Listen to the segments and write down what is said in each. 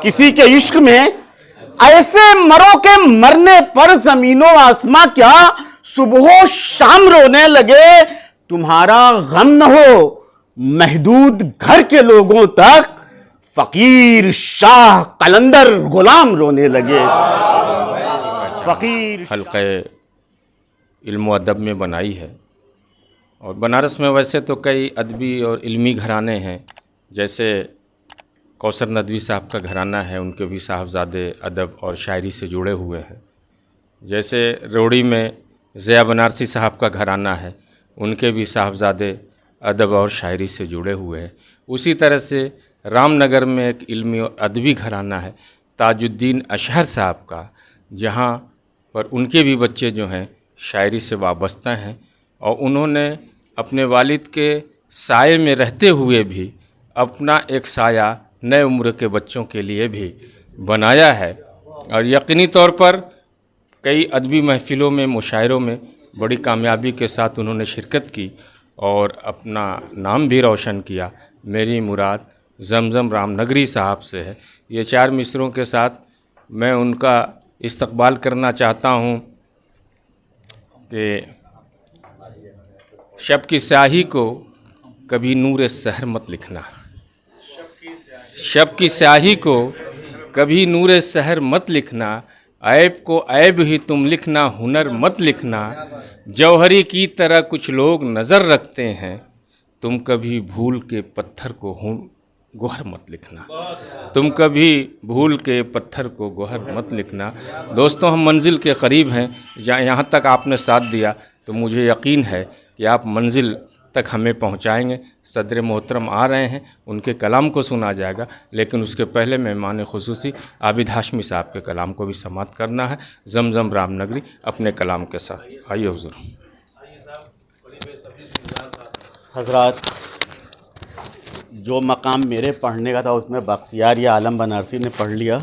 किसी के इश्क में ऐसे मरो के मरने पर जमीनों आसमां क्या सुबह शाम रोने लगे। तुम्हारा गम न हो महदूद घर के लोगों तक, फकीर शाह कलंदर गुलाम रोने लगे। फकीर हल्क़े इल्म व अदब में बनाई है। और बनारस में वैसे तो कई अदबी और इल्मी घराने हैं, जैसे कौसर नदवी साहब का घराना है, उनके भी साहबजादे अदब और शायरी से जुड़े हुए हैं। जैसे रोड़ी में ज़िया बनारसी साहब का घराना है, उनके भी साहबजादे अदब और शायरी से जुड़े हुए हैं। उसी तरह से रामनगर में एक इल्मी और अदबी घराना है ताजुद्दीन अशहर साहब का, जहाँ पर उनके भी बच्चे जो हैं शायरी से वाबस्ता हैं और उन्होंने अपने वालिद के साये में रहते हुए भी अपना एक साया नए उम्र के बच्चों के लिए भी बनाया है। और यकीनी तौर पर कई अदबी महफ़िलों में, मुशायरों में बड़ी कामयाबी के साथ उन्होंने शिरकत की और अपना नाम भी रोशन किया। मेरी मुराद जमजम रामनगरी साहब से है। ये 4 मिसरों के साथ मैं उनका इस्तकबाल करना चाहता हूँ कि शब की स्याही को कभी नूर सहर मत लिखना, शब की स्याही को कभी नूर सहर मत लिखना, ऐब को ऐब ही तुम लिखना, हुनर मत लिखना। जौहरी की तरह कुछ लोग नज़र रखते हैं, तुम कभी भूल के पत्थर को गोहर मत लिखना, तुम कभी भूल के पत्थर को गोहर मत लिखना। दोस्तों, हम मंजिल के करीब हैं। यहाँ तक आपने साथ दिया तो मुझे यकीन है कि आप मंजिल तक हमें पहुँचाएँगे। सदर मोहतरम आ रहे हैं, उनके कलाम को सुना जाएगा, लेकिन उसके पहले मेहमान खुसूसी आबिद हाशमी साहब के कलाम को भी समाअत करना है। जमजम रामनगरी अपने कलाम के साथ। आइए हुजूर। हजरात, जो मकाम मेरे पढ़ने का था उसमें बख्तियार या आलम बनारसी ने पढ़ लिया,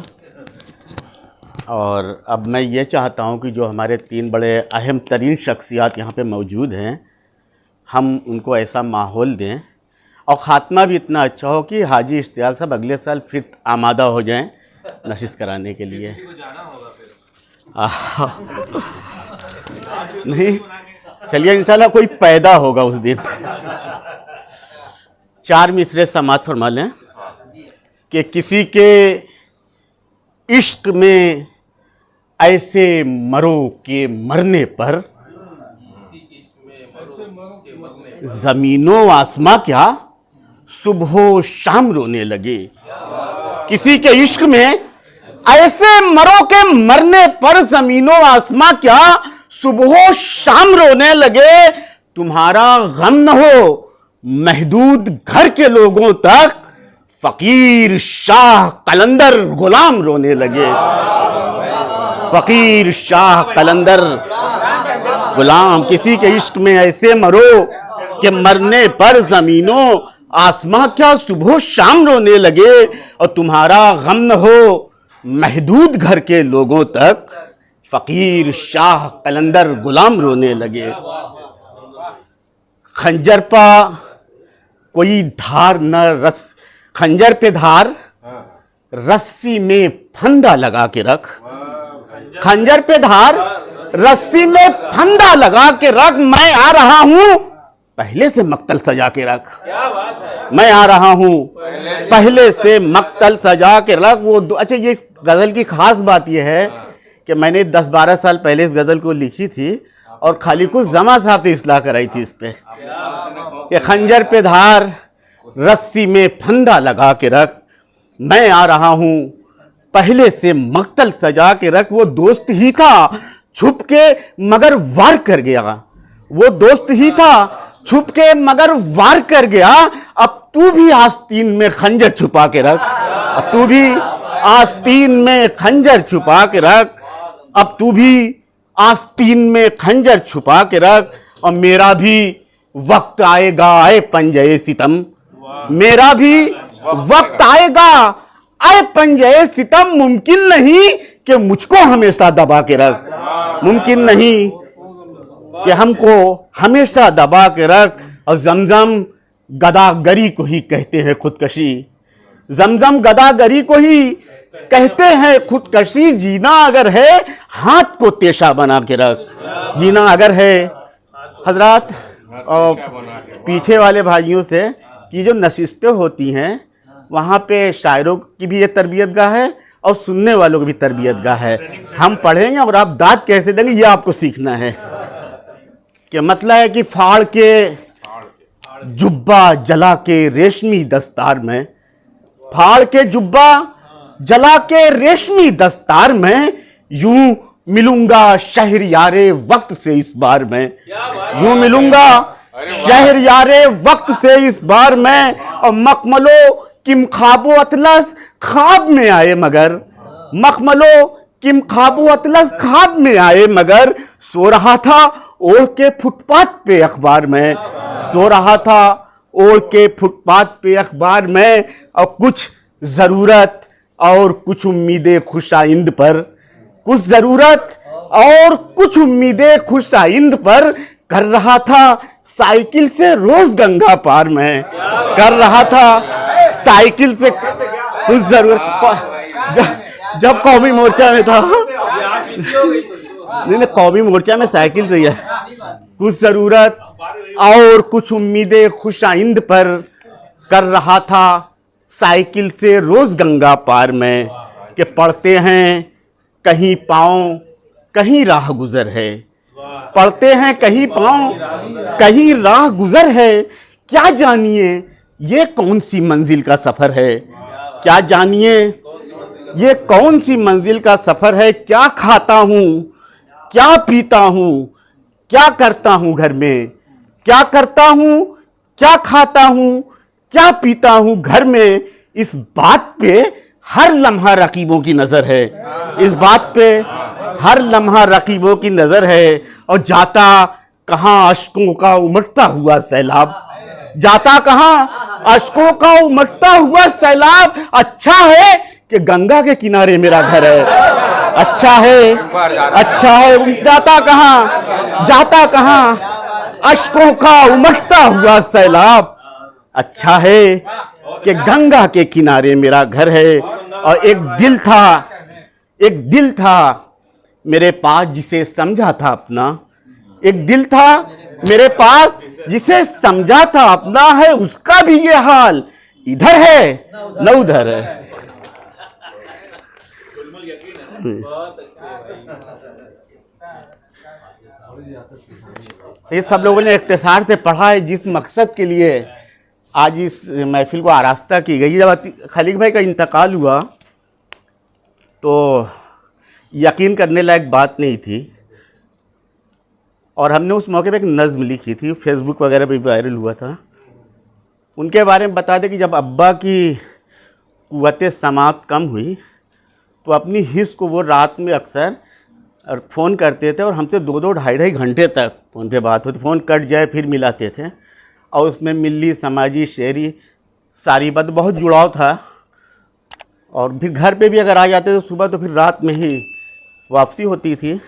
और अब मैं ये चाहता हूँ कि जो हमारे 3 बड़े अहम तरीन शख्सियात यहाँ पे मौजूद हैं, हम उनको ऐसा माहौल दें और ख़ात्मा भी इतना अच्छा हो कि हाजी इश्तियाक साहब अगले साल फिर आमादा हो जाएं नशिस्त कराने के लिए। नहीं, चलिए इंशाल्लाह कोई पैदा होगा उस दिन। 4 मिसरे समाअत फरमा लें कि किसी के इश्क में ऐसे मरो के मरने पर ज़मीनों आसमां क्या सुबह शाम रोने लगे। किसी के इश्क में ऐसे मरो के मरने पर ज़मीनों आसमां क्या सुबह शाम रोने लगे। तुम्हारा गम न हो महदूद घर के लोगों तक, फकीर शाह कलंदर गुलाम रोने लगे। फकीर शाह कलंदर गुलाम। किसी के इश्क में ऐसे मरो कि मरने पर ज़मीनों आसमां क्या सुबह शाम रोने लगे, और तुम्हारा गम न हो महदूद घर के लोगों तक, फकीर शाह कलंदर गुलाम रोने लगे। खंजर पा कोई धार न रस, खंजर पे धार रस्सी में फंदा लगा के रख, खंजर पे धार रस्सी में फंदा लगा के रख। मैं आ रहा हूं पहले से मक्तल सजा के रख, मैं आ रहा हूं पहले से मक्तल सजा के रख। वो अच्छा, ये गज़ल की खास बात यह है कि मैंने 10-12 साल पहले इस गज़ल को लिखी थी और खाली कुछ जमा साहब से इस्लाह कराई थी इस पे कि खंजर पे धार रस्सी में फंदा लगा के रख, मैं आ रहा हूं पहले से मक्तल सजा के रख। वो दोस्त ही था छुप के मगर वार कर गया, वो दोस्त ही था छुप के मगर वार कर गया। अब तू भी आस्तीन में खंजर छुपा के रख, अब तू भी आस्तीन में खंजर छुपा के रख, अब तू भी आस्तीन में खंजर छुपा के रख। और मेरा भी वक्त आएगा आए पंजे सितम, मेरा भी वक्त आएगा आए पंजे सितम। मुमकिन नहीं कि मुझको हमेशा दबा के रख, मुमकिन नहीं कि हमको हमेशा दबा के रख। और जमजम गदागरी को ही कहते हैं खुदकशी, जमजम गदागरी को ही कहते हैं खुदकशी जीना अगर है हाथ को तेशा बना के रख, जीना अगर है हजरात। और पीछे वाले भाइयों से कि जो नशिस्तें होती हैं वहाँ पे शायरों की भी एक तरबियतगाह है और सुनने वालों की भी तरबियतगाह है। हम पढ़ेंगे और आप दाद कैसे देंगे ये आपको सीखना है। कि मतलब है कि फाड़ के जुब्बा जला के रेशमी दस्तार में, फाड़ के जुब्बा जला के रेशमी दस्तार में, यूं मिलूंगा शहरयारे वक्त से इस बार में, यूं मिलूंगा शहरयारे वक्त से इस बार में। और मखमलो किम ख्वाबो अतलस ख्वाब में आए मगर, मखमलो किम ख्वाबो अतलस ख्वाब में आए मगर, सो रहा था ओढ़ के फुटपाथ पे अखबार में, सो रहा था ओढ़ के फुटपाथ पे अखबार में। और कुछ ज़रूरत और कुछ उम्मीदें खुश आइंद पर, कुछ ज़रूरत और कुछ उम्मीदें खुश आइंद पर, कर रहा था साइकिल से रोज गंगा पार में, कर रहा था साइकिल से कुछ ज़रूरत। जब कौमी मोर्चा में था, नहीं कौमी मोर्चा में साइकिल से है, कुछ ज़रूरत और कुछ उम्मीदें खुश आइंद पर, कर रहा था साइकिल से रोज गंगा पार में। कि पढ़ते हैं कहीं पाँव कहीं राह गुजर है, पढ़ते हैं कहीं पाँव कहीं राह गुजर है। क्या जानिए ये कौन सी मंजिल का सफ़र है, क्या जानिए ये कौन सी मंजिल का सफ़र है। क्या खाता हूँ क्या पीता हूँ क्या करता हूँ घर में, क्या करता हूँ क्या खाता हूँ क्या पीता हूँ घर में। इस बात पे हर लम्हा रकीबों की नज़र है, इस बात पे हर लम्हा रकीबों की नज़र है। और जाता कहाँ अश्कों का उमड़ता हुआ सैलाब, जाता कहाँ अश्कों का उमड़ता हुआ सैलाब। अच्छा है कि गंगा के किनारे मेरा घर है, अच्छा है जाता कहाँ अश्कों का उमड़ता हुआ सैलाब। अच्छा है कि गंगा के किनारे मेरा घर है। और एक दिल था मेरे पास जिसे समझा था अपना, एक दिल था मेरे पास जिसे समझा था अपना, है उसका भी ये हाल इधर है न उधर है। ये सब लोगों ने इख्तिसार से पढ़ा है जिस मकसद के लिए आज इस महफिल को आरास्ता की गई। जब खलीक भाई का इंतकाल हुआ तो यकीन करने लायक बात नहीं थी, और हमने उस मौके पे एक नज़्म लिखी थी, फेसबुक वगैरह पे वायरल हुआ था। उनके बारे में बता दें कि जब अब्बा की क़ुव्वत समात कम हुई तो अपनी हिस्स को वो रात में अक्सर फ़ोन करते थे और हमसे 2-2 ढाई घंटे तक फ़ोन पे बात होती, फ़ोन कट जाए फिर मिलाते थे। और उसमें मिली समाजी शेरी सारी बात बहुत जुड़ाव था। और फिर घर पे भी अगर आ जाते तो सुबह तो फिर रात में ही वापसी होती थी।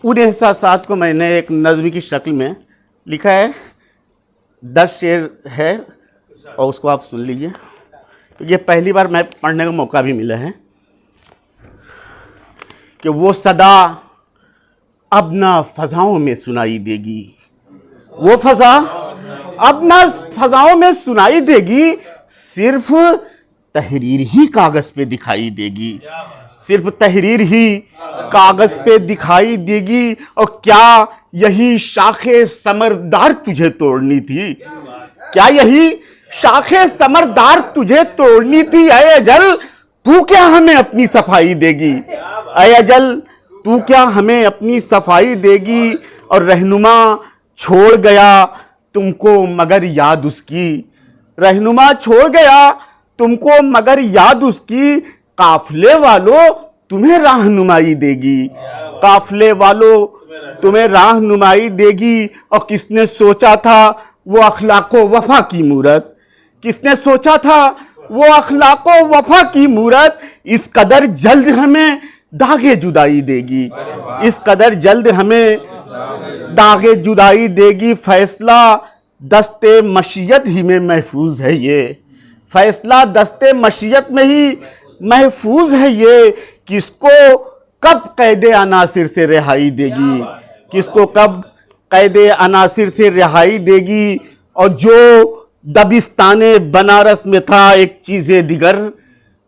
उन एहसासात को मैंने एक नज़्म की शक्ल में लिखा है, 10 शेर है और उसको आप सुन लीजिए। तो ये पहली बार मैं पढ़ने का मौका भी मिला है। कि वो सदा अब ना फ़ज़ाओं में सुनाई देगी, वो फ़ज़ा अब ना फ़ज़ाओं में सुनाई देगी, सिर्फ तहरीर ही कागज़ पे दिखाई देगी, सिर्फ तहरीर ही कागज़ पे दिखाई देगी। और क्या यही शाखे समरदार तुझे तोड़नी थी, क्या यही शाखे समरदार तुझे तोड़नी थी। ऐ अजल तू क्या हमें अपनी सफाई देगी, ऐ अजल तू क्या हमें अपनी सफाई देगी। और रहनुमा छोड़ गया तुमको मगर याद उसकी, रहनुमा छोड़ गया तुमको मगर याद उसकी। काफिले वालों तुम्हें राहनुमाई देगी, काफिले वालों तुम्हें राहनुमाई देगी। और किसने सोचा था वो अखलाको वफा की मूरत, किसने सोचा था वो अखलाको वफा की मूरत। इस कदर जल्द हमें दागे जुदाई देगी, इस कदर जल्द हमें दागे जुदाई देगी। फैसला दस्ते मशीयत ही में महफूज है ये, फैसला दस्ते मशीयत में ही महफूज है ये, किसको कब कैदे अनासिर से रिहाई देगी, किसको कब कैदे अनासिर से रिहाई देगी। और जो दबिस्ताने बनारस में था एक चीज़े दिगर,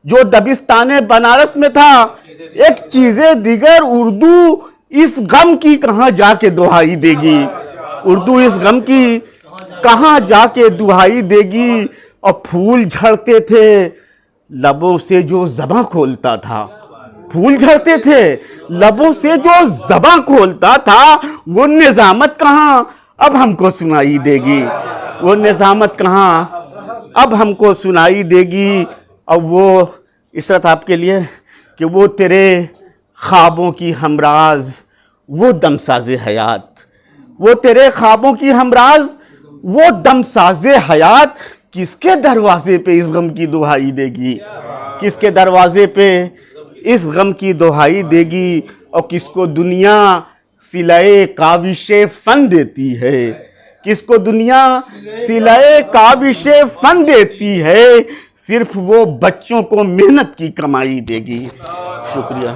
जो दबिस्ताने बनारस में था एक चीज़े दिगर, उर्दू इस गम की कहाँ जाके दुहाई देगी, उर्दू इस गम की कहाँ जाके दुहाई देगी। और फूल झड़ते थे लबों से जो ज़बां खोलता था, फूल झड़ते थे लबों से जो ज़बां खोलता था, वो निज़ामत कहाँ अब हमको सुनाई देगी, वो निज़ामत कहाँ अब हमको सुनाई देगी। और वो इशरत आपके लिए कि वो तेरे ख्वाबों की हमराज वो दमसाज़े हयात, वो तेरे ख्वाबों की हमराज वो दमसाज़े हयात, किसके दरवाजे पे इस गम की दुहाई देगी, किसके दरवाजे पे इस गम की दुहाई देगी। और किसको दुनिया सिलाए काविशे फन देती है, किसको दुनिया सिलाए काविशे फन देती है, सिर्फ वो बच्चों को मेहनत की कमाई देगी। शुक्रिया।